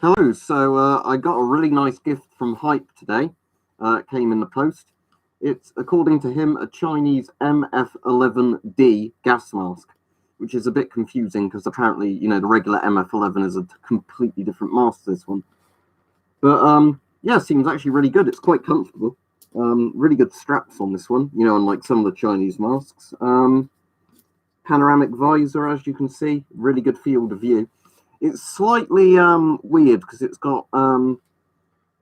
Hello, so I got a really nice gift from Hype today. It came in the post. It's, according to him, a Chinese MF11D gas mask, which is a bit confusing because apparently, you know, the regular MF11 is a completely different mask to this one. But yeah, it seems actually really good. It's quite comfortable. Really good straps on this one, you know, unlike some of the Chinese masks. Panoramic visor, as you can see, really good field of view. It's slightly weird because it's got, I don't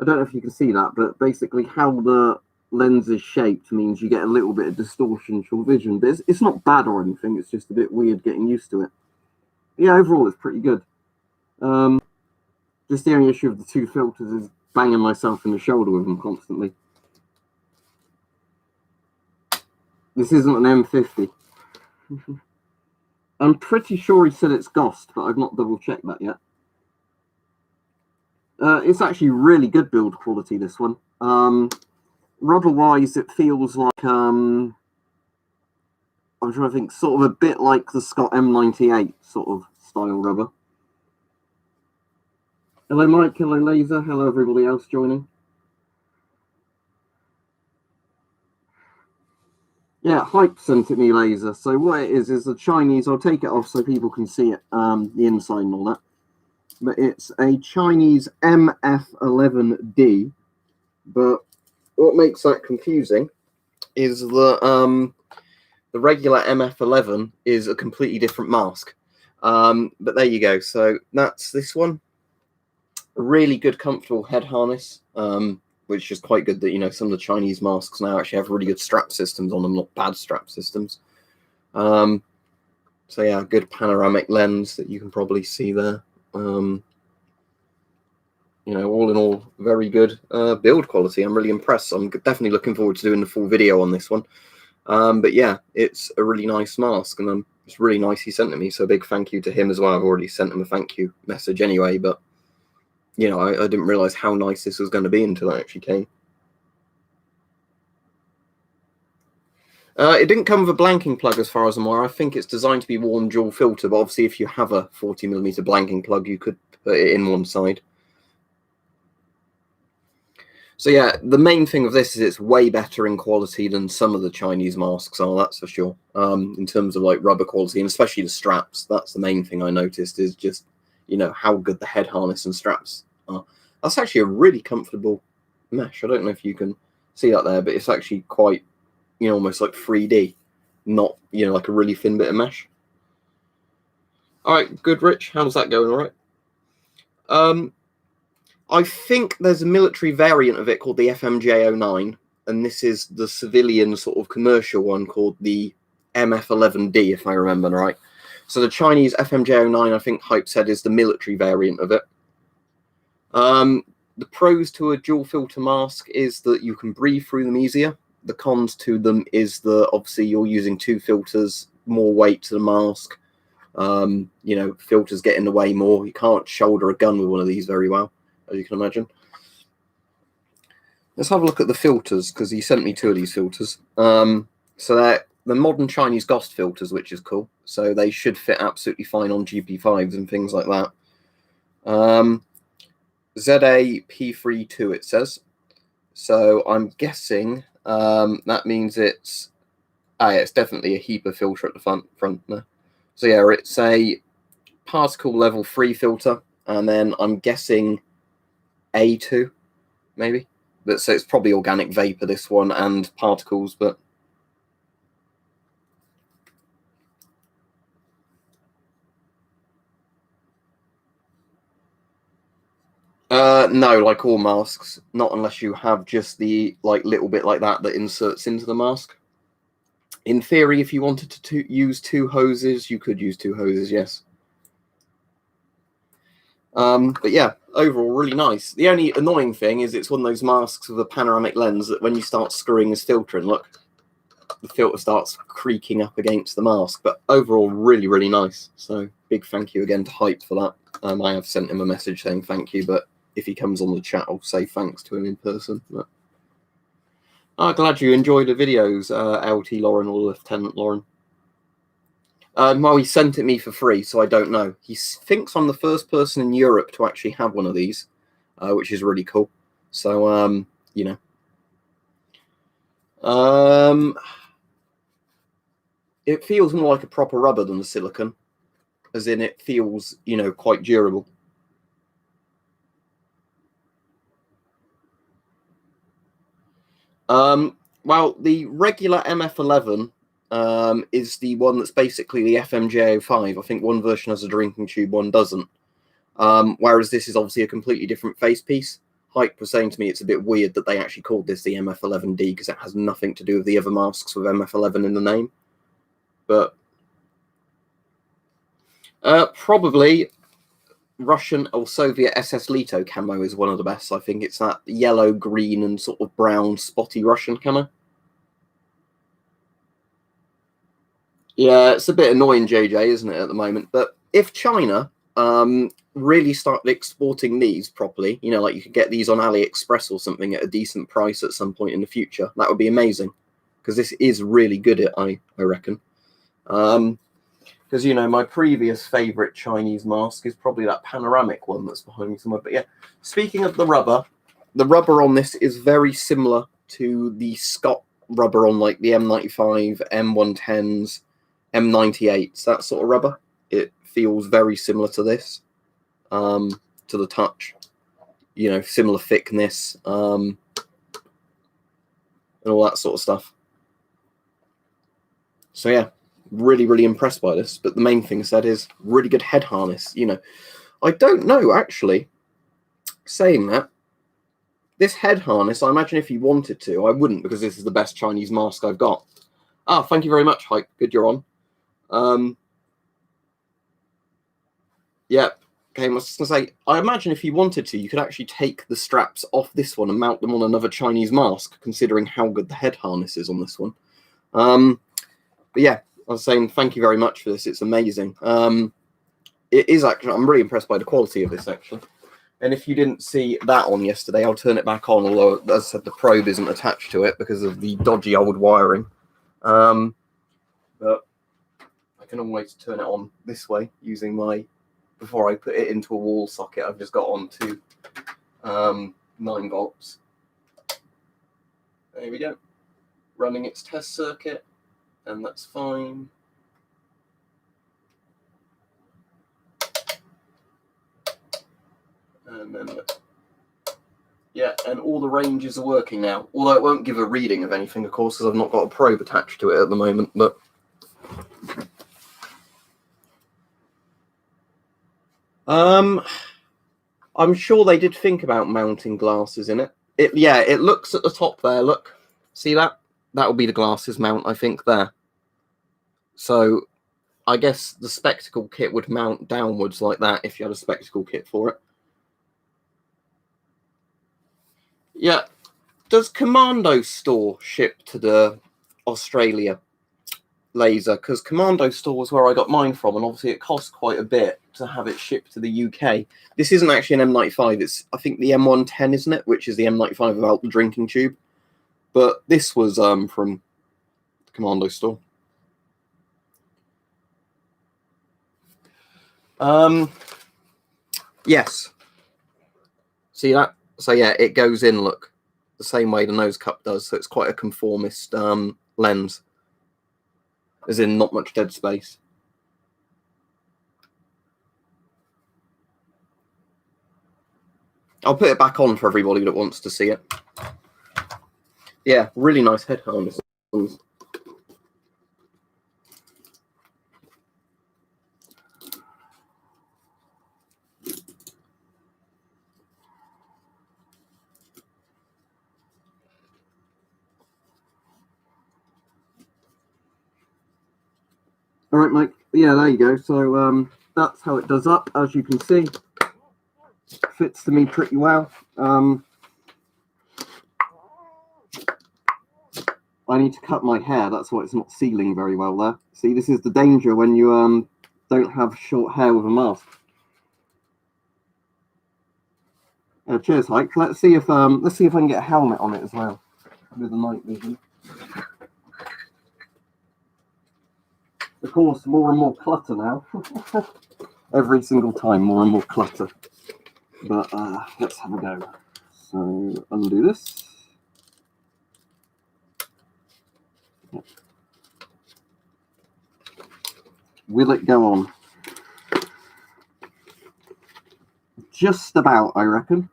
know if you can see that, but basically how the lens is shaped means you get a little bit of distortion to your vision. But it's not bad or anything, it's just a bit weird getting used to it. But yeah, overall it's pretty good. Just the only issue of the two filters is banging myself in the shoulder with them constantly. This isn't an M50. I'm pretty sure he said it's Ghost, but I've not double-checked that yet. It's actually really good build quality, this one. Rubber-wise, it feels like, I'm trying to think, sort of a bit like the Scott M98 sort of style rubber. Hello, Mike. Hello, Laser. Hello, everybody else joining. Yeah, Hype sent it me, Laser. So what it is the Chinese, I'll take it off so people can see it, the inside and all that. But it's a Chinese MF11D. But what makes that confusing is that the regular MF11 is a completely different mask. But there you go. So that's this one. A really good, comfortable head harness. Which is quite good that, you know, some of the Chinese masks now actually have really good strap systems on them, not bad strap systems. So yeah, good panoramic lens that you can probably see there. You know, all in all, very good build quality. I'm really impressed. I'm definitely looking forward to doing the full video on this one. But yeah, it's a really nice mask, and it's really nice he sent it me. So a big thank you to him as well. I've already sent him a thank you message anyway, but you know, I didn't realize how nice this was going to be until it actually came. It didn't come with a blanking plug as far as I'm aware. I think it's designed to be warm dual filter, but obviously if you have a 40mm blanking plug, you could put it in one side. So yeah, the main thing of this is it's way better in quality than some of the Chinese masks are, that's for sure. In terms of like rubber quality, and especially the straps, that's the main thing I noticed, is just, you know, how good the head harness and straps are. That's actually a really comfortable mesh. I don't know if you can see that there, but it's actually quite, you know, almost like 3D, not, you know, like a really thin bit of mesh. All right, good, Rich. How's that going? All right. I think there's a military variant of it called the FMJ09, and this is the civilian sort of commercial one called the MF11D, if I remember right. So the Chinese FMJ09, I think Hype said, is the military variant of it. The pros to a dual filter mask is that you can breathe through them easier. The cons to them is that obviously you're using two filters, more weight to the mask. You know, filters get in the way more. You can't shoulder a gun with one of these very well, as you can imagine. Let's have a look at the filters, because he sent me two of these filters. So they're the modern Chinese Ghost filters, which is cool. So they should fit absolutely fine on GP5s and things like that. ZA-P32 it says. So I'm guessing that means it's it's definitely a HEPA filter at the front there. So yeah, it's a particle level 3 filter, and then I'm guessing A2 maybe. But so it's probably organic vapor, this one, and particles, but no, like all masks, not unless you have just the like little bit like that inserts into the mask. In theory, if you wanted to use two hoses, you could use two hoses, yes. But yeah, overall, really nice. The only annoying thing is it's one of those masks with a panoramic lens that when you start screwing this filter in, look, the filter starts creaking up against the mask. But overall, really, really nice. So big thank you again to Hype for that. I have sent him a message saying thank you, but if he comes on the chat, I'll say thanks to him in person. But glad you enjoyed the videos, LT Lauren or Lieutenant Lauren. Well, he sent it me for free, so I don't know. He thinks I'm the first person in Europe to actually have one of these, which is really cool. So, you know, it feels more like a proper rubber than the silicone, as in it feels, you know, quite durable. Well, the regular MF11 is the one that's basically the FMJ05. I think one version has a drinking tube, one doesn't. Whereas this is obviously a completely different face piece. Hype was saying to me it's a bit weird that they actually called this the MF11D because it has nothing to do with the other masks with MF11 in the name. But probably Russian or Soviet SS Lito camo is one of the best. I think it's that yellow, green, and sort of brown, spotty Russian camo. Yeah, it's a bit annoying, JJ, isn't it, at the moment? But if China really started exporting these properly, you know, like you could get these on AliExpress or something at a decent price at some point in the future, that would be amazing. Because this is really good, I reckon. Because, you know, my previous favourite Chinese mask is probably that panoramic one that's behind me somewhere. But yeah, speaking of the rubber on this is very similar to the Scott rubber on like the M95, M110s, M98s, that sort of rubber. It feels very similar to this, to the touch, you know, similar thickness, and all that sort of stuff. So yeah, really, really impressed by this. But the main thing said is really good head harness. You know, I don't know actually. Saying that, this head harness, I imagine if you wanted to, I wouldn't because this is the best Chinese mask I've got. Ah, thank you very much, Hype. Good, you're on. Yeah. Okay, I was just gonna say, I imagine if you wanted to, you could actually take the straps off this one and mount them on another Chinese mask, considering how good the head harness is on this one. But yeah, I was saying thank you very much for this. It's amazing. It is actually, I'm really impressed by the quality of this actually. And if you didn't see that on yesterday, I'll turn it back on, although, as I said, the probe isn't attached to it because of the dodgy old wiring. But I can always turn it on this way using my, before I put it into a wall socket, I've just got on to 9 volts. There we go. Running its test circuit, and that's fine. And then, yeah, and all the ranges are working now. Although it won't give a reading of anything, of course, because I've not got a probe attached to it at the moment. But I'm sure they did think about mounting glasses in it. Yeah, it looks at the top there. Look, see that? That will be the glasses mount, I think, there. So I guess the spectacle kit would mount downwards like that if you had a spectacle kit for it. Yeah. Does Commando Store ship to the Australia laser? Because Commando Store was where I got mine from, and obviously it costs quite a bit to have it shipped to the UK. This isn't actually an M95. It's, I think, the M110, isn't it? Which is the M95 without the drinking tube. But this was from the Commando Store. Yes. See that? So yeah, it goes in, look, the same way the nose cup does. So it's quite a conformist lens, as in not much dead space. I'll put it back on for everybody that wants to see it. Yeah, really nice head harness. All right, Mike. Yeah, there you go. So that's how it does up, as you can see. Fits to me pretty well. I need to cut my hair. That's why it's not sealing very well there. See, this is the danger when you don't have short hair with a mask. Cheers, Hike. Let's see if I can get a helmet on it as well with the night vision. Of course, more and more clutter now. Every single time, more and more clutter. But let's have a go. So, undo this. Yep. Will it go on? Just about, I reckon.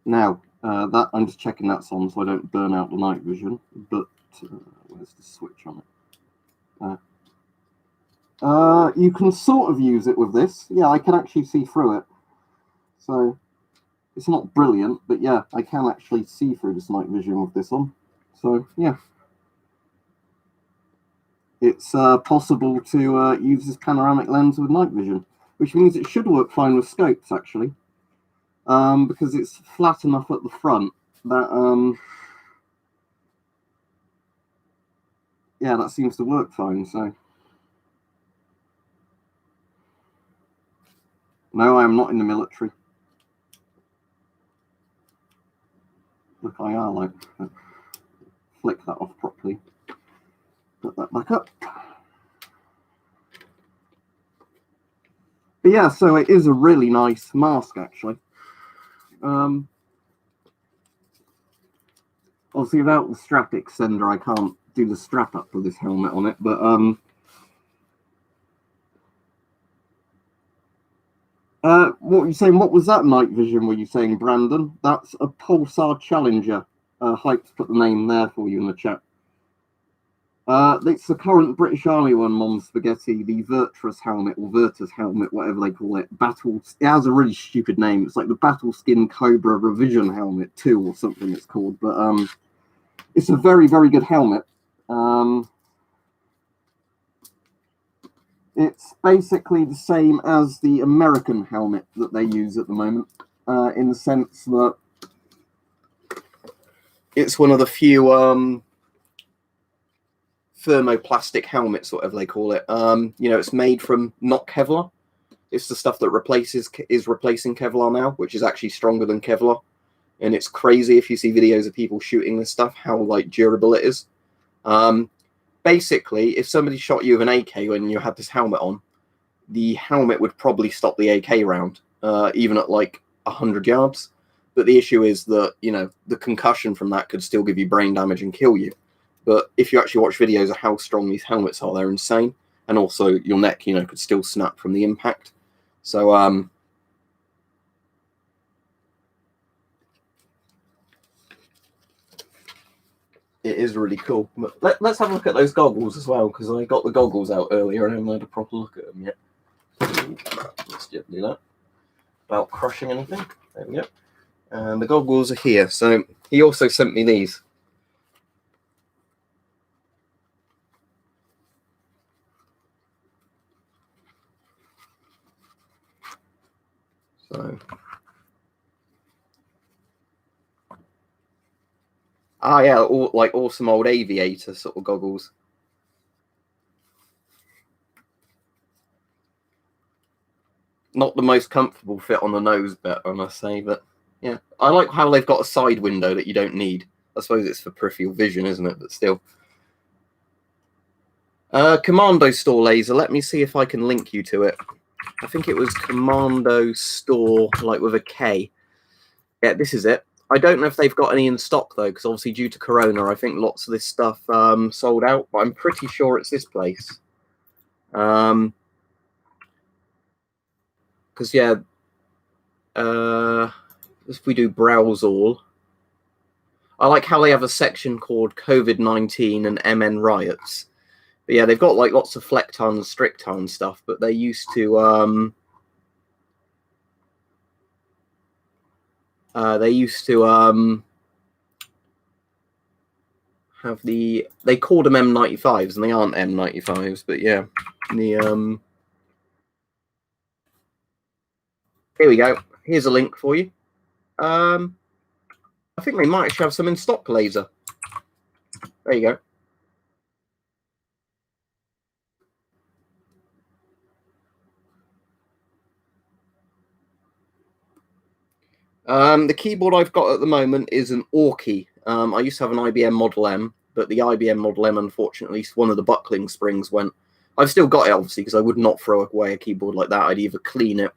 Now, that I'm just checking that's on so I don't burn out the night vision. But where's the switch on it? You can sort of use it with this. Yeah, I can actually see through it. So it's not brilliant, but yeah, I can actually see through this night vision with this on. So yeah, it's possible to use this panoramic lens with night vision, which means it should work fine with scopes actually, because it's flat enough at the front that yeah, that seems to work fine. So no, I am not in the military. Look, I are like, flick that off properly. Put that back up. But yeah, so it is a really nice mask actually. Obviously, without the strap extender, I can't do the strap up with this helmet on it. But what were you saying? What was that night vision? Were you saying, Brandon? That's a Pulsar Challenger. Hype to put the name there for you in the chat. It's the current British Army one, Mom Spaghetti, the Virtus helmet, or Virtus helmet, whatever they call it. It has a really stupid name. It's like the Battle Skin Cobra Revision Helmet 2 or something it's called. But it's a very, very good helmet. It's basically the same as the American helmet that they use at the moment, in the sense that it's one of the few thermoplastic helmets, whatever they call it. You know, it's made from not Kevlar. It's the stuff that is replacing Kevlar now, which is actually stronger than Kevlar. And it's crazy if you see videos of people shooting this stuff, how like durable it is. Basically, if somebody shot you with an AK when you had this helmet on, the helmet would probably stop the AK round, even at like 100 yards. But the issue is that, you know, the concussion from that could still give you brain damage and kill you. But if you actually watch videos of how strong these helmets are, they're insane. And also your neck, you know, could still snap from the impact. So, it is really cool. But let's have a look at those goggles as well, because I got the goggles out earlier and I haven't had a proper look at them yet. Let's just do that without crushing anything. There we go. And the goggles are here. So he also sent me these. So, yeah, all, like awesome old aviator sort of goggles. Not the most comfortable fit on the nose bit, I must say, but yeah, I like how they've got a side window that you don't need. I suppose it's for peripheral vision, isn't it? But still. Commando Store laser. Let me see if I can link you to it. I think it was Commando Store, like with a K. Yeah, this is it. I don't know if they've got any in stock though, because obviously due to Corona, I think lots of this stuff sold out. But I'm pretty sure it's this place. Because yeah, if we do browse all, I like how they have a section called COVID-19 and MN riots. But yeah, they've got like lots of Flecton, Stricton stuff, but they used to have they called them M95s, and they aren't M95s, but yeah, the here we go. Here's a link for you. I think they might actually have some in stock laser. There you The keyboard I've got at the moment is an Orky. I used to have an IBM Model M, but the IBM Model M, unfortunately, one of the buckling springs went. I've still got it, obviously, because I would not throw away a keyboard like that. I'd either clean it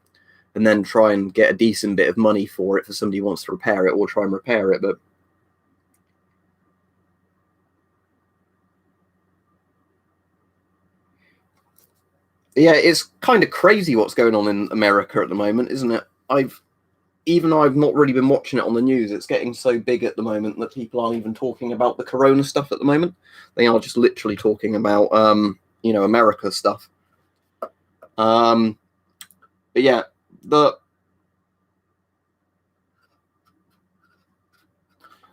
and then try and get a decent bit of money for it for somebody who wants to repair it, or try and repair it. But yeah, it's kind of crazy what's going on in America at the moment, isn't it? Even though I've not really been watching it on the news, it's getting so big at the moment that people aren't even talking about the corona stuff at the moment. They are just literally talking about, America stuff. But yeah,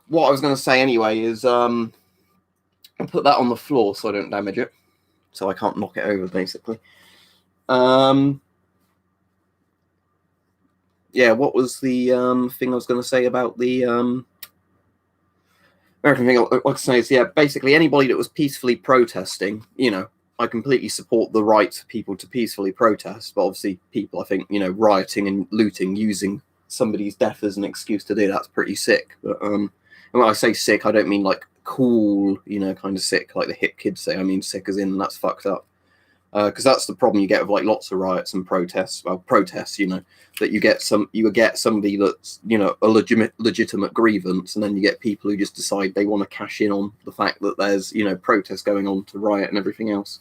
what I was going to say anyway is, I'll put that on the floor so I don't damage it, so I can't knock it over, basically. Yeah, what was the thing I was going to say about the American thing? Like I say is, yeah, basically anybody that was peacefully protesting, I completely support the right for people to peacefully protest, but obviously people, I think, rioting and looting using somebody's death as an excuse to do that's pretty sick. But and when I say sick, I don't mean like cool, kind of sick like the hip kids say. I mean sick as in that's fucked up. Because that's the problem you get with like lots of riots and protests. Well, protests, that you get somebody that's a legitimate grievance, and then you get people who just decide they want to cash in on the fact that there's protests going on to riot and everything else.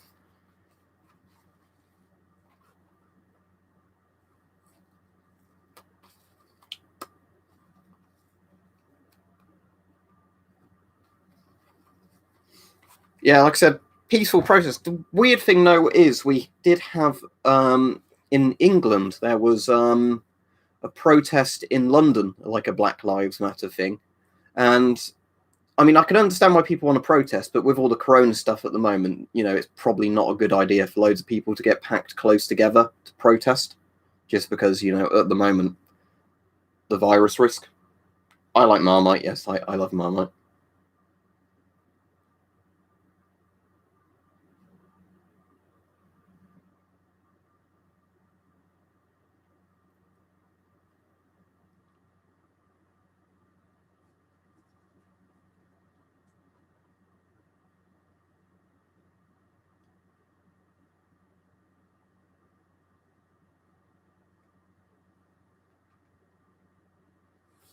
Yeah, like I said, peaceful protest. The weird thing, though, is we did have in England there was a protest in London, like a Black Lives Matter thing, and I mean I can understand why people want to protest, but with all the corona stuff at the moment, it's probably not a good idea for loads of people to get packed close together to protest, just because at the moment the virus risk. I like Marmite. Yes, I love Marmite.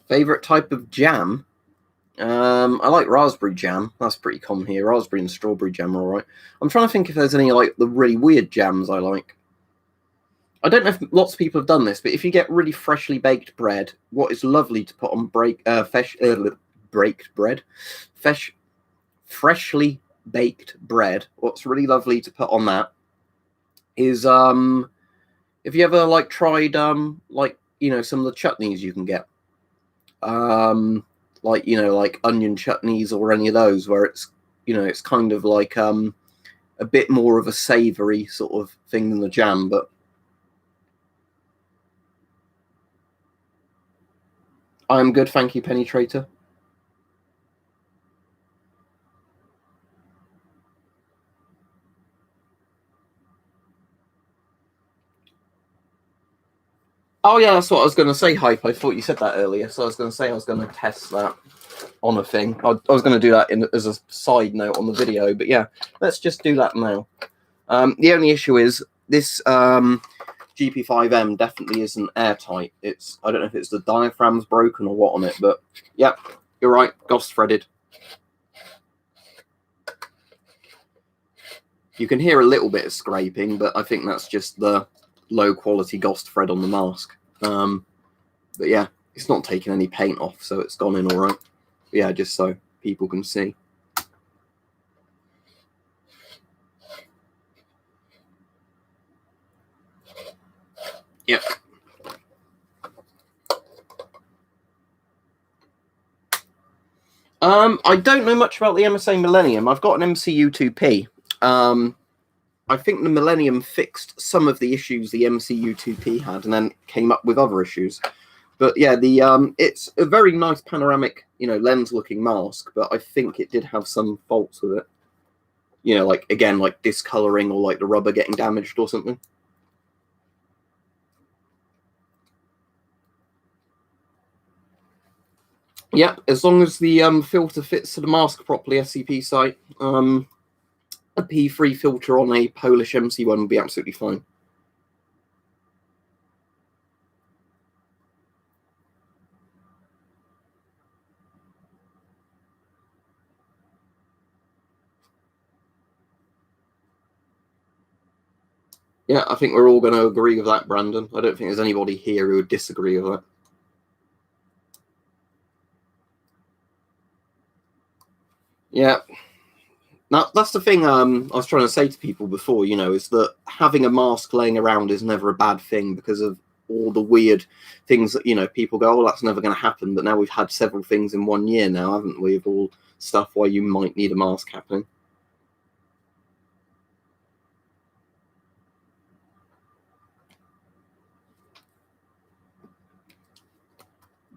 Favorite type of jam? I like raspberry jam. That's pretty common here. Raspberry and strawberry jam are all right. I'm trying to think if there's any like the really weird jams I like. I don't know if lots of people have done this, but if you get really freshly baked bread, what is lovely to put on baked bread, freshly baked bread. What's really lovely to put on that is have you ever like tried some of the chutneys you can get, like onion chutneys or any of those where it's kind of like a bit more of a savory sort of thing than the jam, but I'm good, thank you, Penetrator. Oh yeah, that's what I was going to say, Hype. I thought you said that earlier, so I was going to say I was going to test that on a thing. I was going to do that as a side note on the video, but yeah, let's just do that now. The only issue is this GP5M definitely isn't airtight. I don't know if it's the diaphragm's broken or what on it, but yeah, you're right, Ghost threaded. You can hear a little bit of scraping, but I think that's just the low quality Ghost thread on the mask. But yeah, it's not taking any paint off, so it's gone in all right. But yeah, just so people can see. Yep. I don't know much about the MSA Millennium. I've got an MCU2P. I think the Millennium fixed some of the issues the MCU2P had, and then came up with other issues. But yeah, it's a very nice panoramic, lens-looking mask. But I think it did have some faults with it. Like again, like discoloring or like the rubber getting damaged or something. Yeah, as long as the filter fits to the mask properly, SCP site, a P3 filter on a Polish MC1 would be absolutely fine. Yeah, I think we're all going to agree with that, Brandon. I don't think there's anybody here who would disagree with that. Yeah. Now, that's the thing I was trying to say to people before, you know, is that having a mask laying around is never a bad thing because of all the weird things that, you know, people go, oh, that's never going to happen. But now we've had several things in 1 year now, haven't we, of all stuff why you might need a mask happening.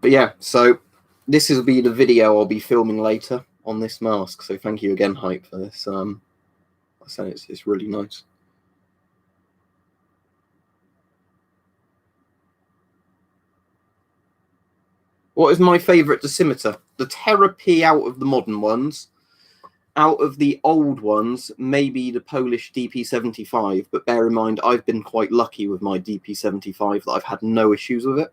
But yeah, so this will be the video I'll be filming later on this mask. So thank you again, Hype, for this. I say it's really nice. What is my favourite dosimeter? The Terra P out of the modern ones. Out of the old ones, maybe the Polish DP75, but bear in mind, I've been quite lucky with my DP75 that I've had no issues with it,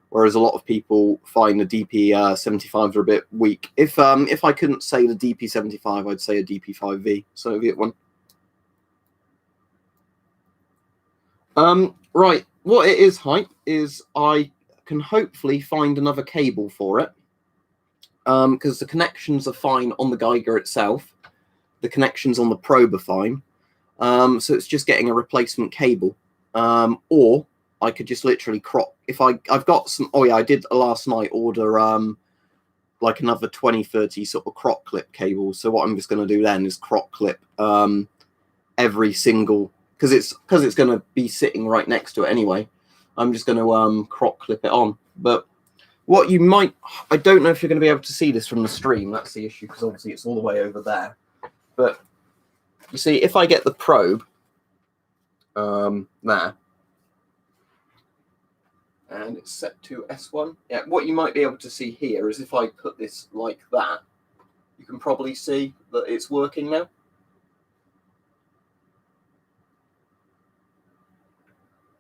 whereas a lot of people find the DP75s are a bit weak. If I couldn't say the DP75, I'd say a DP5V, Soviet one. Right, what it is, Hype, is I can hopefully find another cable for it, because the connections are fine on the Geiger itself. The connections on the probe are fine. So it's just getting a replacement cable. Or I could just literally crop. If I've got some, oh yeah, I did last night order like another 20-30 sort of crop clip cables. So what I'm just going to do then is crop clip every single, because it's going to be sitting right next to it anyway. I'm just going to crop clip it on. But what you might, I don't know if you're going to be able to see this from the stream. That's the issue, because obviously it's all the way over there. But you see, if I get the probe there, and it's set to S1, yeah, what you might be able to see here is if I put this like that, you can probably see that it's working now.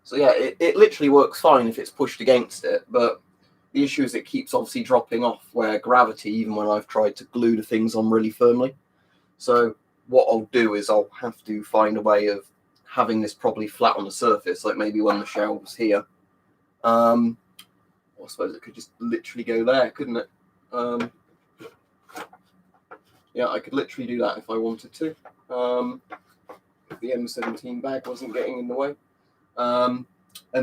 So yeah, it literally works fine if it's pushed against it, but the issue is it keeps obviously dropping off where gravity, even when I've tried to glue the things on really firmly. So what I'll do is I'll have to find a way of having this probably flat on the surface, like maybe one of the shelves here. I suppose it could just literally go there, couldn't it? Yeah, I could literally do that if I wanted to. If the M17 bag wasn't getting in the way. And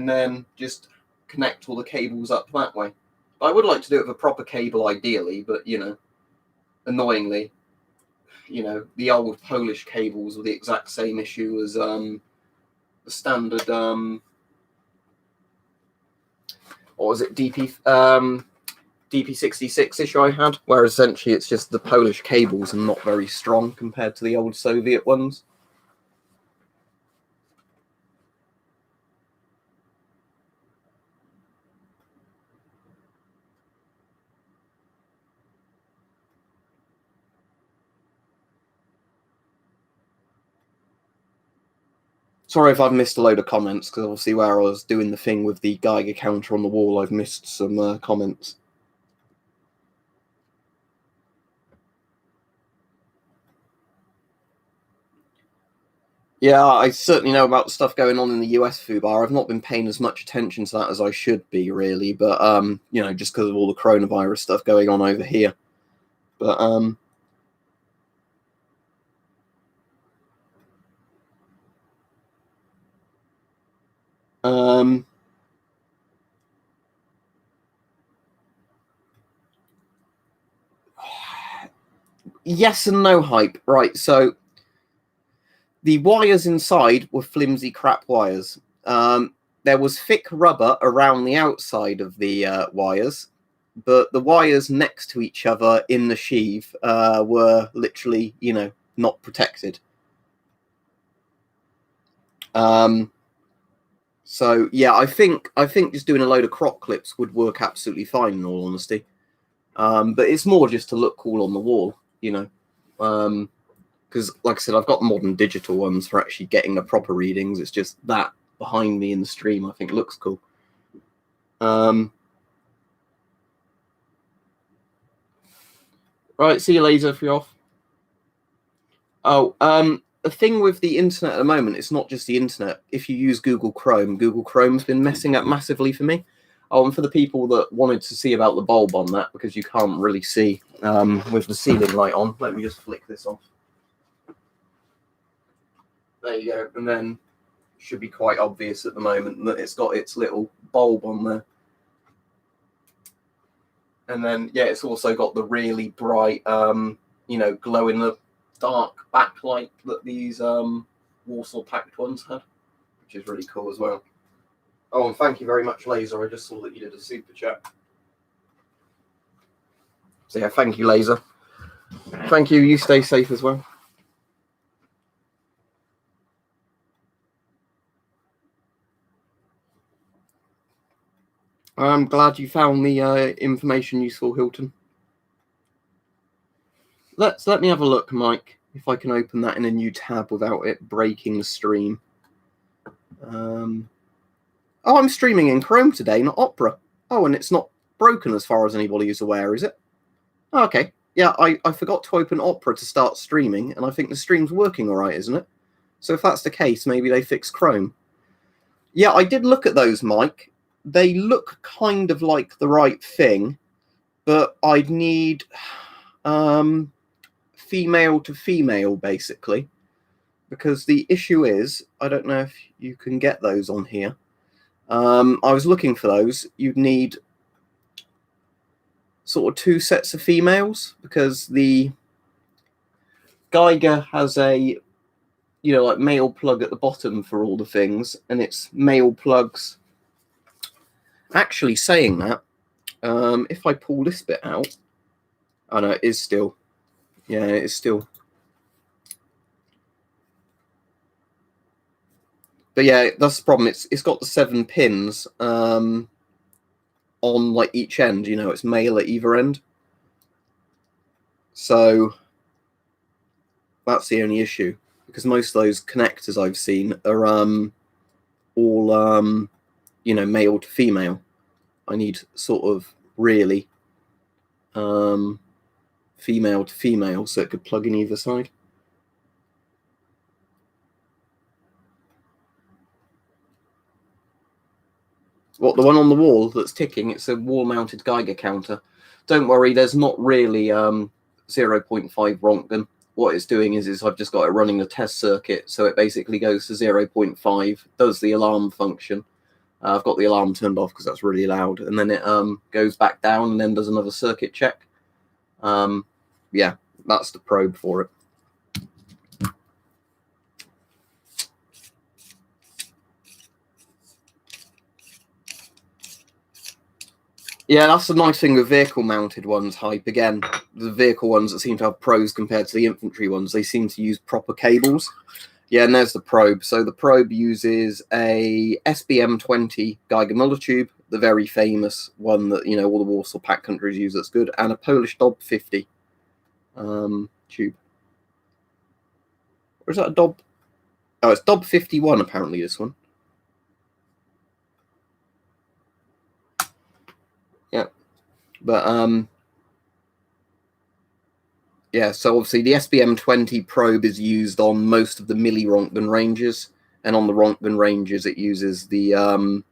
then just connect all the cables up that way. I would like to do it with a proper cable ideally, but, you know, annoyingly, you know, the old Polish cables were the exact same issue as the standard, what was it, DP66 issue I had, where essentially it's just the Polish cables are not very strong compared to the old Soviet ones. Sorry if I've missed a load of comments, because obviously where I was doing the thing with the Geiger counter on the wall, I've missed some comments. Yeah, I certainly know about stuff going on in the US food bar. I've not been paying as much attention to that as I should be, really, but you know, just because of all the coronavirus stuff going on over here. But yes and no, Hype. Right, so the wires inside were flimsy crap wires. There was thick rubber around the outside of the wires, but the wires next to each other in the sheave were literally, you know, not protected. So yeah, I think just doing a load of crop clips would work absolutely fine, in all honesty. But it's more just to look cool on the wall, you know. Because, like I said, I've got modern digital ones for actually getting the proper readings. It's just that behind me in the stream I think looks cool. Right, see you later if you're off. Oh, the thing with the internet at the moment, it's not just the internet. If you use Google Chrome's been messing up massively for me. Oh, and for the people that wanted to see about the bulb on that, because you can't really see with the ceiling light on, let me just flick this off. There you go. And then it should be quite obvious at the moment that it's got its little bulb on there. And then, yeah, it's also got the really bright, you know, glow in the dark backlight that these Warsaw packed ones had, which is really cool as well. Oh, and thank you very much, Laser. I just saw that you did a super chat. So yeah, thank you, Laser. Thank you. You stay safe as well. I'm glad you found the information useful, Hilton. Let me have a look, Mike, if I can open that in a new tab without it breaking the stream. Oh, I'm streaming in Chrome today, not Opera. Oh, and it's not broken as far as anybody is aware, is it? Oh, okay. Yeah, I forgot to open Opera to start streaming, and I think the stream's working all right, isn't it? So if that's the case, maybe they fixed Chrome. Yeah, I did look at those, Mike. They look kind of like the right thing, but I'd need female to female, basically, because the issue is, I don't know if you can get those on here. I was looking for those. You'd need sort of 2 sets of females, because the Geiger has a, you know, like male plug at the bottom for all the things, and it's male plugs. Actually, saying that, if I pull this bit out, oh no, it is still, yeah, it is still. But yeah, that's the problem. It's got the 7 pins on like each end. You know, it's male at either end. So that's the only issue, because most of those connectors I've seen are all you know, male to female. I need sort of really female to female, so it could plug in either side. What, the one on the wall that's ticking? It's a wall-mounted Geiger counter. Don't worry, there's not really 0.5 Rontgen. What it's doing is I've just got it running a test circuit, so it basically goes to 0.5, does the alarm function. I've got the alarm turned off because that's really loud, and then it goes back down and then does another circuit check. Yeah, that's the probe for it. Yeah, that's the nice thing with vehicle-mounted ones, Hype. Again, the vehicle ones that seem to have pros compared to the infantry ones, they seem to use proper cables. Yeah, and there's the probe. So the probe uses a SBM20 Geiger Muller tube, the very famous one that, you know, all the Warsaw Pact countries use that's good, and a Polish Dob 50 tube. Or is that a Dob? Oh, it's Dob 51, apparently, this one. Yeah. But, yeah, so obviously the SBM20 probe is used on most of the milli-Rontgen ranges, and on the Rontgen ranges it uses the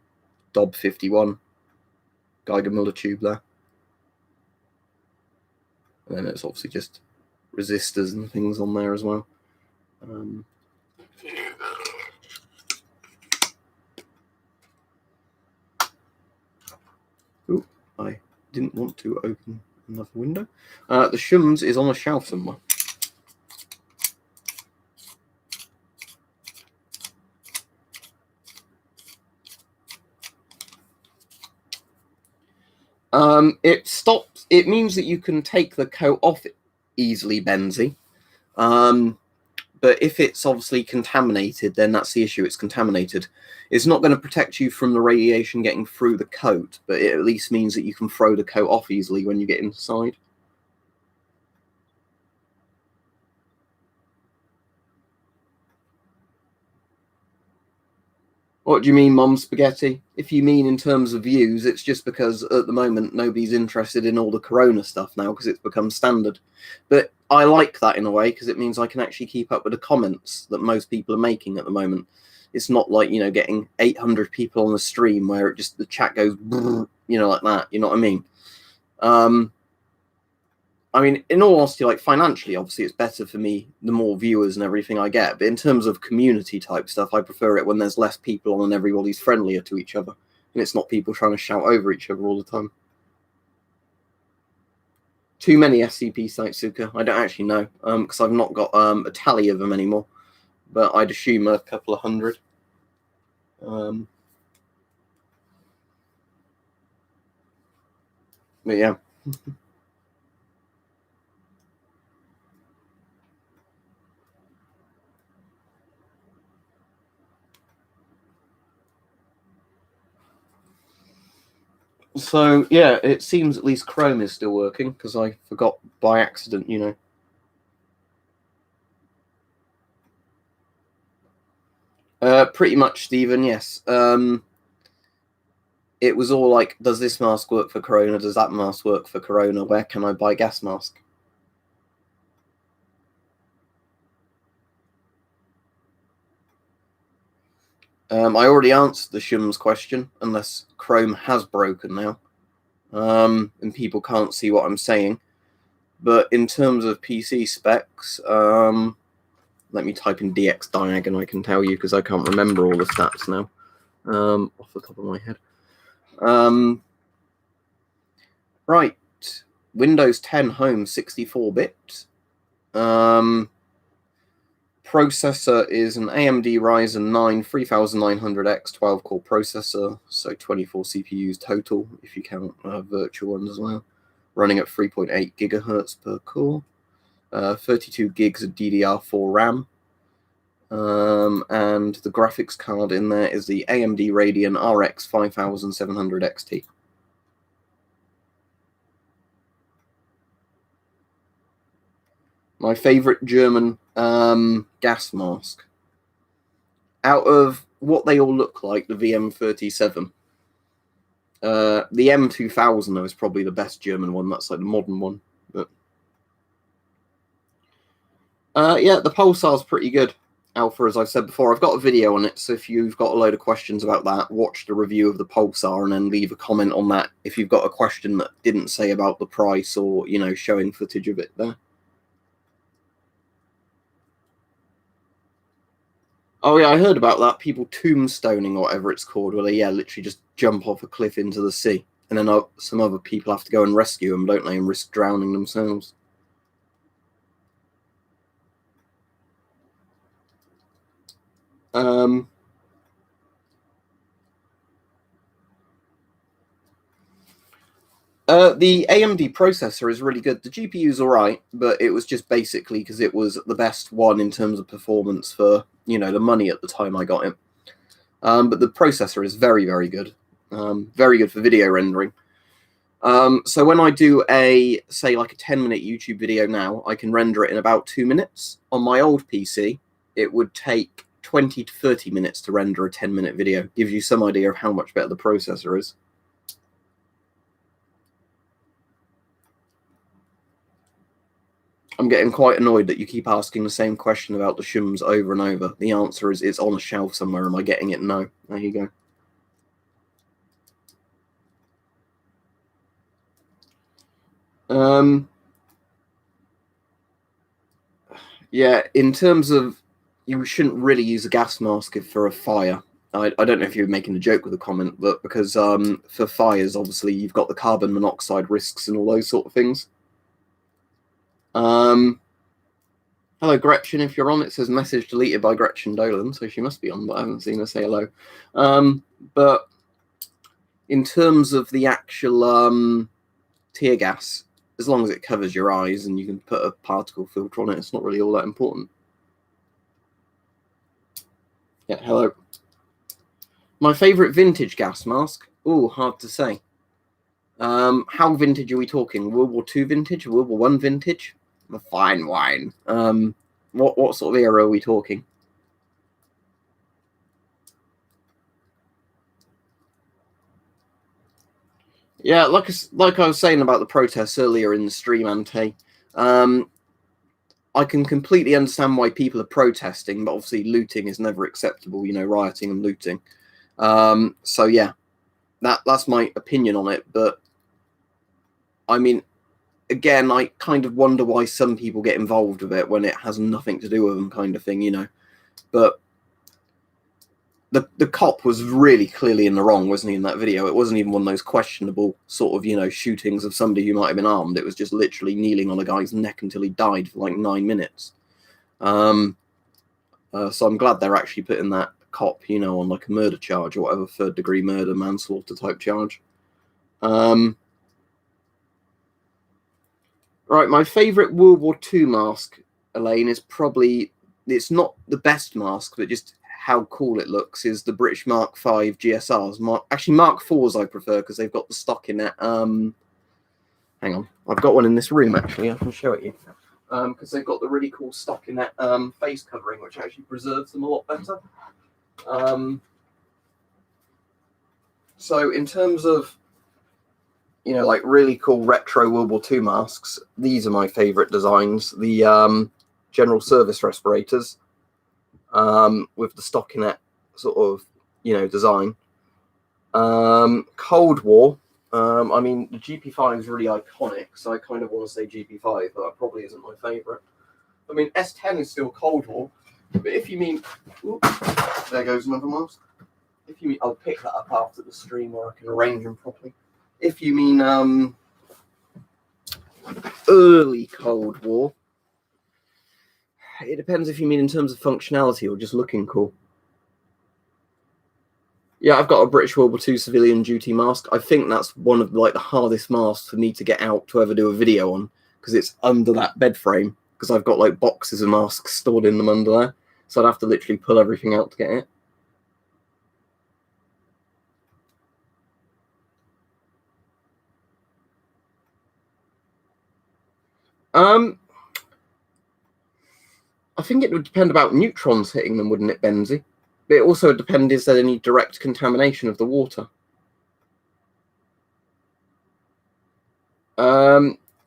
Dob 51 Geiger Muller tube there. And then it's obviously just resistors and things on there as well. Ooh, I didn't want to open another window. The Shums is on a shelf somewhere. It stops. It means that you can take the coat off easily, Benzie. But if it's obviously contaminated, then that's the issue. It's contaminated. It's not going to protect you from the radiation getting through the coat, but it at least means that you can throw the coat off easily when you get inside. What do you mean, Mom Spaghetti? If you mean in terms of views, it's just because at the moment nobody's interested in all the Corona stuff now because it's become standard. But I like that in a way because it means I can actually keep up with the comments that most people are making at the moment. It's not like, you know, getting 800 people on the stream where it just the chat goes, you know, like that. You know what I mean? I mean, in all honesty, like financially, obviously, it's better for me the more viewers and everything I get. But in terms of community type stuff, I prefer it when there's less people on and everybody's friendlier to each other, and it's not people trying to shout over each other all the time. Too many SCP sites, Suka. I don't actually know because I've not got a tally of them anymore, but I'd assume a couple of hundred. But yeah. So yeah, it seems at least Chrome is still working because I forgot by accident, you know. Pretty much, Stephen. Yes. It was all like, does this mask work for Corona? Does that mask work for Corona? Where can I buy gas mask? I already answered the Shums question, unless Chrome has broken now, and people can't see what I'm saying. But in terms of PC specs, let me type in DX Diag and I can tell you because I can't remember all the stats now off the top of my head. Right, Windows 10 Home 64-bit. Processor is an AMD Ryzen 9 3900X 12-core processor, so 24 CPUs total if you count virtual ones as well, running at 3.8 gigahertz per core, 32 gigs of DDR4 RAM, and the graphics card in there is the AMD Radeon RX 5700 XT. My favorite German gas mask. Out of what they all look like, the VM37, the M2000 is probably the best German one. That's like the modern one. But yeah, the Pulsar's pretty good. Alpha, as I've said before, I've got a video on it. So if you've got a load of questions about that, watch the review of the Pulsar and then leave a comment on that if you've got a question that didn't say about the price or, you know, showing footage of it there. Oh yeah, I heard about that. People tombstoning or whatever it's called, where they literally just jump off a cliff into the sea, and then some other people have to go and rescue them, don't they, and risk drowning themselves. The AMD processor is really good. The GPU's all right, but it was just basically because it was the best one in terms of performance for, you know, the money at the time I got it. But the processor is very, very good. Very good for video rendering. So when I do say like a 10-minute YouTube video now, I can render it in about 2 minutes. On my old PC, it would take 20 to 30 minutes to render a 10-minute video. Gives you some idea of how much better the processor is. I'm getting quite annoyed that you keep asking the same question about the Shums over and over. The answer is it's on a shelf somewhere. Am I getting it? No. There you go. Yeah, in terms of, you shouldn't really use a gas mask for a fire. I don't know if you were making a joke with the comment, but because for fires, obviously, you've got the carbon monoxide risks and all those sort of things. Hello, Gretchen. If you're on, it says message deleted by Gretchen Dolan, so she must be on, but I haven't seen her say hello. But in terms of the actual tear gas, as long as it covers your eyes and you can put a particle filter on it, it's not really all that important. Yeah, hello. My favourite vintage gas mask? Ooh, hard to say. How vintage are we talking? World War II vintage? World War I vintage? The fine wine. What sort of era are we talking? Yeah, like I was saying about the protests earlier in the stream, Ante. I can completely understand why people are protesting, but obviously looting is never acceptable. You know, rioting and looting. So yeah, that's my opinion on it. But I mean, again, I kind of wonder why some people get involved with it when it has nothing to do with them, kind of thing. You know, but the cop was really clearly in the wrong, wasn't he, in that video? It wasn't even one of those questionable sort of, you know, shootings of somebody who might have been armed. It was just literally kneeling on a guy's neck until he died for like 9 minutes. So I'm glad they're actually putting that cop, you know, on like a murder charge or whatever, 3rd-degree murder, manslaughter type charge. Right, my favourite World War II mask, Elaine, is probably, it's not the best mask, but just how cool it looks, is the British Mark V GSRs. Actually, Mark IVs I prefer because they've got the stock in it. Hang on, I've got one in this room actually. I can show it you because they've got the really cool stock in that face covering, which actually preserves them a lot better. So in terms of, you know, like really cool retro World War II masks, these are my favourite designs. The General Service respirators. With the stockinette sort of, you know, design. Cold War. I mean, the GP5 is really iconic, so I kind of want to say GP5, but that probably isn't my favourite. I mean, S10 is still Cold War, but if you mean, oops, there goes another mask. If you mean, I'll pick that up after the stream, or I can arrange them properly. If you mean early Cold War. It depends if you mean in terms of functionality or just looking cool. Yeah, I've got a British World War II civilian duty mask. I think that's one of like the hardest masks for me to get out to ever do a video on because it's under that bed frame because I've got like boxes of masks stored in them under there. So I'd have to literally pull everything out to get it. I think it would depend about neutrons hitting them, wouldn't it, Benzie? But it also would depend, is there any direct contamination of the water?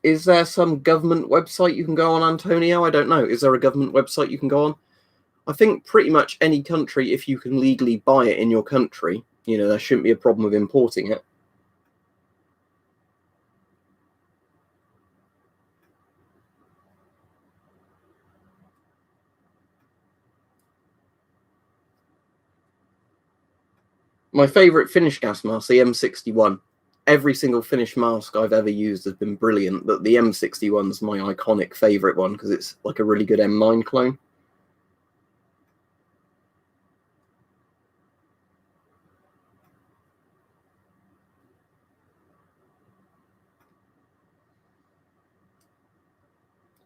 Is there some government website you can go on, Antonio? I don't know. Is there a government website you can go on? I think pretty much any country, if you can legally buy it in your country, you know, there shouldn't be a problem with importing it. My favourite Finnish gas mask, the M61. Every single Finnish mask I've ever used has been brilliant, but the M61 is my iconic favourite one because it's like a really good M9 clone.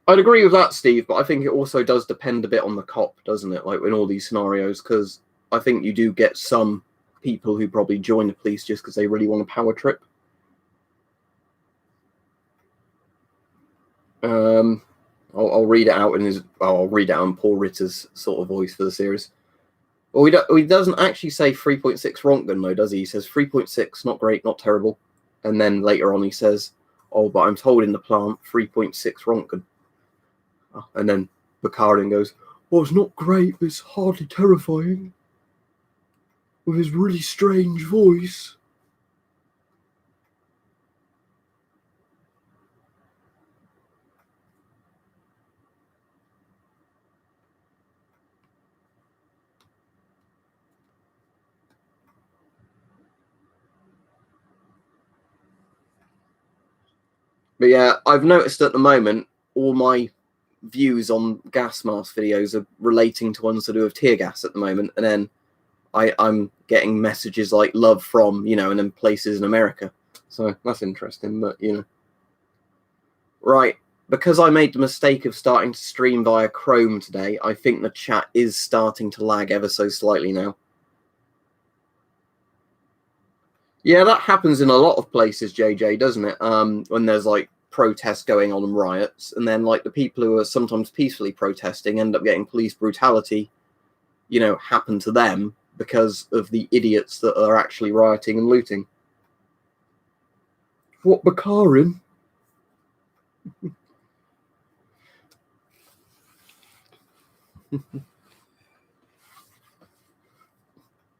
I'd agree with that, Steve, but I think it also does depend a bit on the cop, doesn't it? Like in all these scenarios, because I think you do get some people who probably join the police just because they really want a power trip. I'll read it out in his. I'll read it out in Paul Ritter's sort of voice for the series. Well, he doesn't actually say 3.6 Rontgen though, does he? He says 3.6, not great, not terrible, and then later on he says, "Oh, but I'm told in the plant 3.6 Rontgen." And then Bakarin goes, "Well, it's not great, but it's hardly terrifying," with his really strange voice. But yeah, I've noticed at the moment all my views on gas mask videos are relating to ones to do with tear gas at the moment, and then I'm getting messages like love from, you know, and then places in America. So that's interesting, but you know. Right. because I made the mistake of starting to stream via Chrome today, I think the chat is starting to lag ever so slightly now. Yeah, that happens in a lot of places, JJ, doesn't it? When there's like protests going on and riots, and then like the people who are sometimes peacefully protesting end up getting police brutality, you know, happen to them because of the idiots that are actually rioting and looting. What, Bakarin?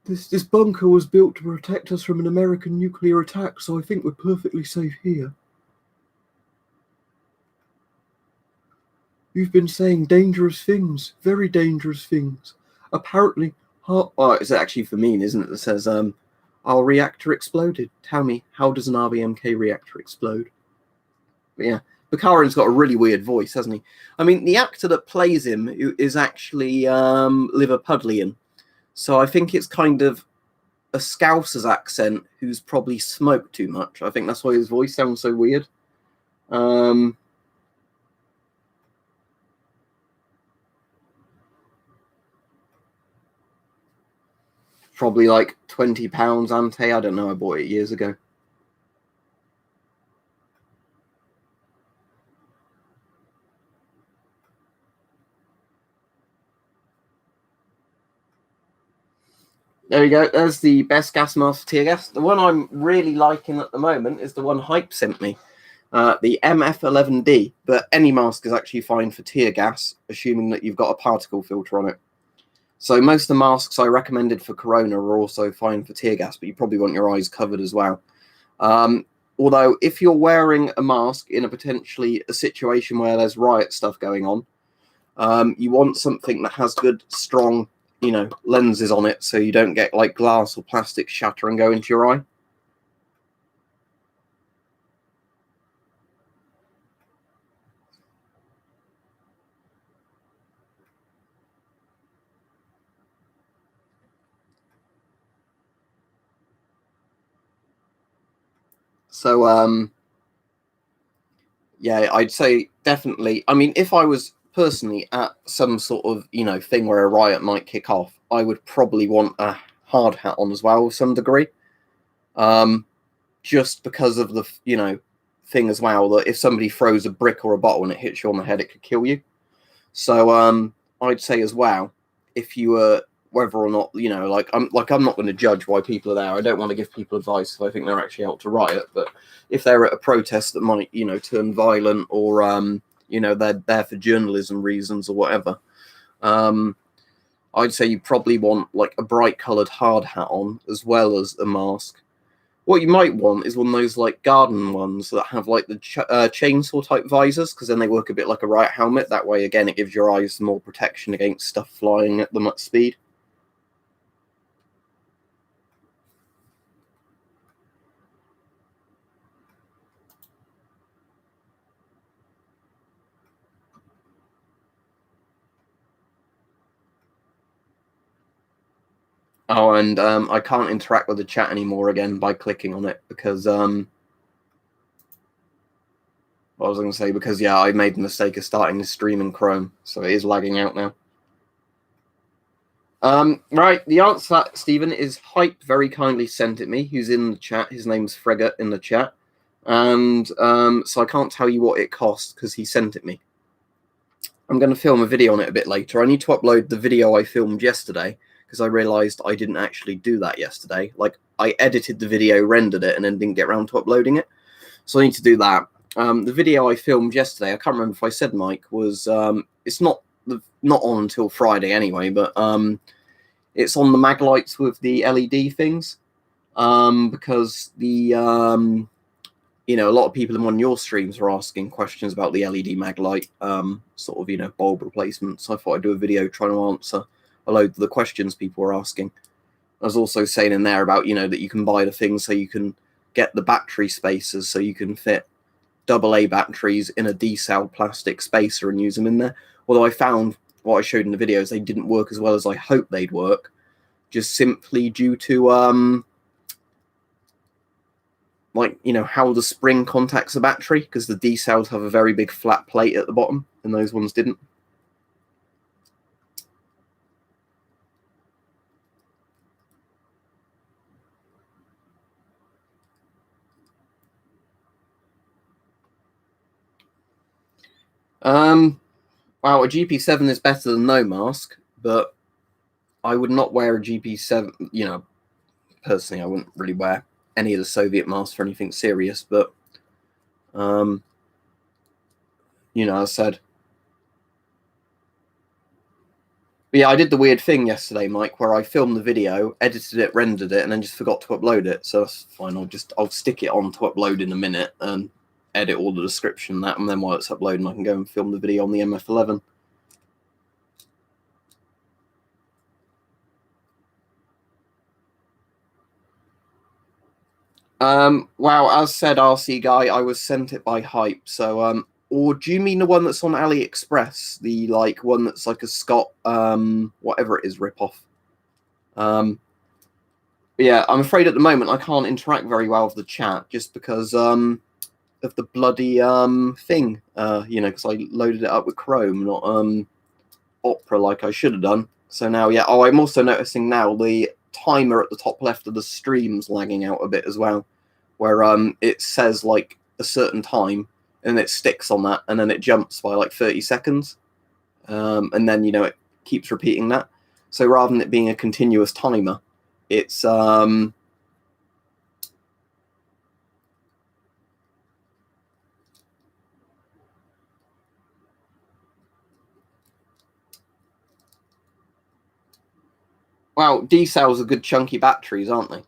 This bunker was built to protect us from an American nuclear attack, so I think we're perfectly safe here. You've been saying dangerous things, very dangerous things. Apparently, oh, it's actually for me, isn't it? That says, our reactor exploded. Tell me, how does an RBMK reactor explode? But yeah, Bakarin's got a really weird voice, hasn't he? I mean, the actor that plays him is actually Liverpudlian. So I think it's kind of a Scouser's accent who's probably smoked too much. I think that's why his voice sounds so weird. Probably like £20 ante. I don't know. I bought it years ago. There you go. There's the best gas mask for tear gas. The one I'm really liking at the moment is the one Hype sent me, the MF11D. But any mask is actually fine for tear gas, assuming that you've got a particle filter on it. So most of the masks I recommended for Corona are also fine for tear gas, but you probably want your eyes covered as well. Although if you're wearing a mask in a situation where there's riot stuff going on, you want something that has good, strong, you know, lenses on it, so you don't get like glass or plastic shatter and go into your eye. So yeah, I'd say definitely. I mean, if I was personally at some sort of, you know, thing where a riot might kick off, I would probably want a hard hat on as well, to some degree. Just because of the, you know, thing as well, that if somebody throws a brick or a bottle and it hits you on the head, it could kill you. So I'd say as well, if you were, whether or not, you know, I'm not going to judge why people are there. I don't want to give people advice if I think they're actually out to riot. But if they're at a protest that might, you know, turn violent, or you know, they're there for journalism reasons or whatever, I'd say you probably want like a bright coloured hard hat on as well as a mask. What you might want is one of those like garden ones that have like the chainsaw type visors, because then they work a bit like a riot helmet. That way, again, it gives your eyes more protection against stuff flying at them at speed. Oh, and I can't interact with the chat anymore again by clicking on it, because what was I going to say? Because yeah, I made the mistake of starting the stream in Chrome, so it is lagging out now. Right, the answer to that, Stephen, is Hype very kindly sent it me. Who's in the chat? His name's Frigate in the chat, and so I can't tell you what it cost because he sent it me. I'm going to film a video on it a bit later. I need to upload the video I filmed yesterday, because I realized I didn't actually do that yesterday. Like, I edited the video, rendered it, and then didn't get around to uploading it. So I need to do that. The video I filmed yesterday, I can't remember if I said, Mike, was it's not on until Friday anyway, but it's on the mag lights with the LED things, because the you know, a lot of people in one of your streams are asking questions about the LED mag light, sort of, you know, bulb replacement. So I thought I'd do a video trying to answer a load of the questions people were asking. I was also saying in there about, you know, that you can buy the things so you can get the battery spacers, so you can fit AA batteries in a D-cell plastic spacer and use them in there. Although I found what I showed in the videos, they didn't work as well as I hoped they'd work, just simply due to like, you know, how the spring contacts the battery, because the D cells have a very big flat plate at the bottom, and those ones didn't. Wow, a GP7 is better than no mask, but I would not wear a GP7, you know, personally, I wouldn't really wear any of the Soviet masks for anything serious, but, you know, as I said. But yeah, I did the weird thing yesterday, Mike, where I filmed the video, edited it, rendered it, and then just forgot to upload it, so that's fine. I'll stick it on to upload in a minute and edit all the description and that, and then while it's uploading, I can go and film the video on the MF11. Wow, as said, RC guy, I was sent it by Hype. So, or do you mean the one that's on AliExpress? The like one that's like a Scott, whatever it is, ripoff. Yeah, I'm afraid at the moment I can't interact very well with the chat just because of the bloody thing. You know, because I loaded it up with Chrome, not Opera like I should have done. So now, yeah. Oh, I'm also noticing now the timer at the top left of the stream's lagging out a bit as well, where it says like a certain time and it sticks on that and then it jumps by like 30 seconds, and then, you know, it keeps repeating that. So rather than it being a continuous timer, it's well, D cells are good chunky batteries, aren't they?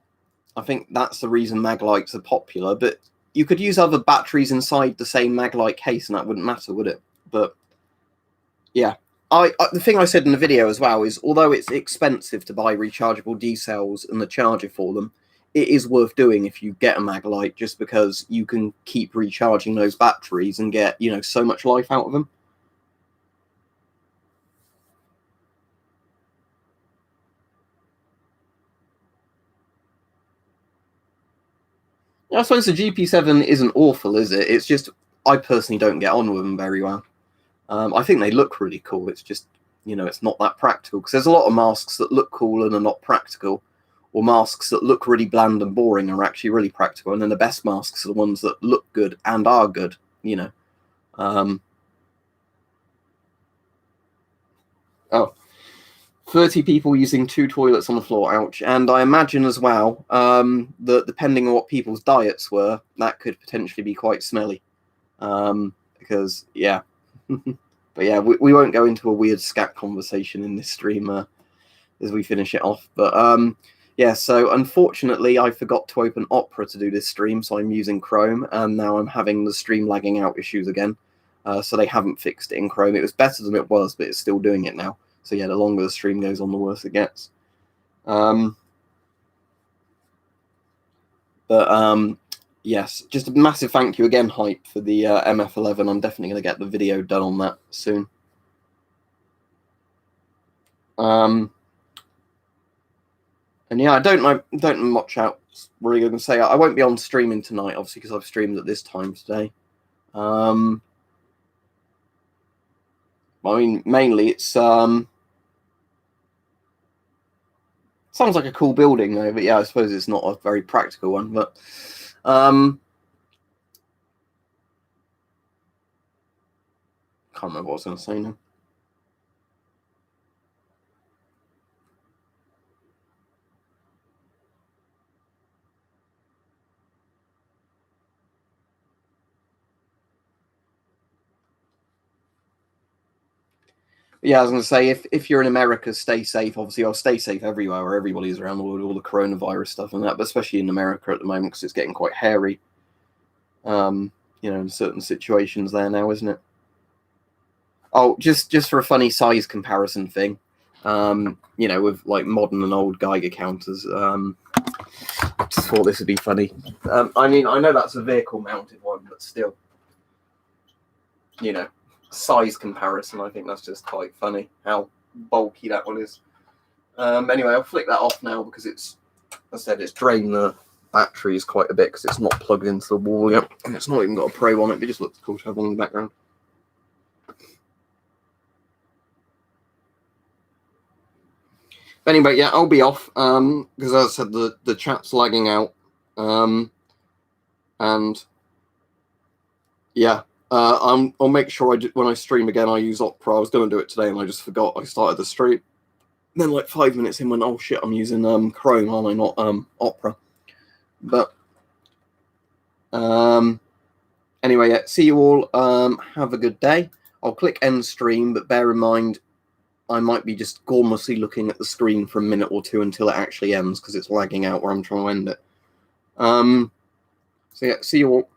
I think that's the reason Maglites are popular, but you could use other batteries inside the same Maglite case and that wouldn't matter, would it? But yeah, the thing I said in the video as well is, although it's expensive to buy rechargeable D cells and the charger for them, it is worth doing if you get a Maglite, just because you can keep recharging those batteries and get, you know, so much life out of them. I suppose the GP7 isn't awful, is it? It's just I personally don't get on with them very well. I think they look really cool. It's just, you know, it's not that practical, because there's a lot of masks that look cool and are not practical, or masks that look really bland and boring are actually really practical, and then the best masks are the ones that look good and are good, you know. Oh, 30 people using 2 toilets on the floor, ouch. And I imagine as well that depending on what people's diets were, that could potentially be quite smelly. Because, yeah. But yeah, we won't go into a weird scat conversation in this stream as we finish it off. But yeah, so unfortunately I forgot to open Opera to do this stream, so I'm using Chrome, and now I'm having the stream lagging out issues again. So they haven't fixed it in Chrome. It was better than it was, but it's still doing it now. So yeah, the longer the stream goes on, the worse it gets. Yes, just a massive thank you again, Hype, for the MF11. I'm definitely going to get the video done on that soon. And yeah, I don't know much else really going to say. I won't be on streaming tonight, obviously, because I've streamed at this time today. I mean, mainly it's sounds like a cool building though, but yeah, I suppose it's not a very practical one. But can't remember what I was going to say now. Yeah, I was going to say, if you're in America, stay safe. Obviously, I'll stay safe everywhere, where everybody's around the world, all the coronavirus stuff and that, but especially in America at the moment, because it's getting quite hairy. You know, in certain situations there now, isn't it? Oh, just for a funny size comparison thing, you know, with like modern and old Geiger counters. I just thought this would be funny. I mean, I know that's a vehicle-mounted one, but still, you know, size comparison. I think that's just quite funny how bulky that one is. Anyway, I'll flick that off now because it's, as I said, it's drained the batteries quite a bit because it's not plugged into the wall yet, and it's not even got a probe on it. It just looks cool to have one in the background. Anyway, yeah, I'll be off because, as I said, the chat's lagging out, and yeah, I'll make sure when I stream again I use Opera. I was going to do it today and I just forgot. I started the stream, and then like 5 minutes in went, oh shit, I'm using Chrome, aren't I? Not Opera. But anyway, yeah, see you all. Have a good day. I'll click end stream, but bear in mind I might be just gormlessly looking at the screen for a minute or two until it actually ends because it's lagging out where I'm trying to end it. So yeah, see you all.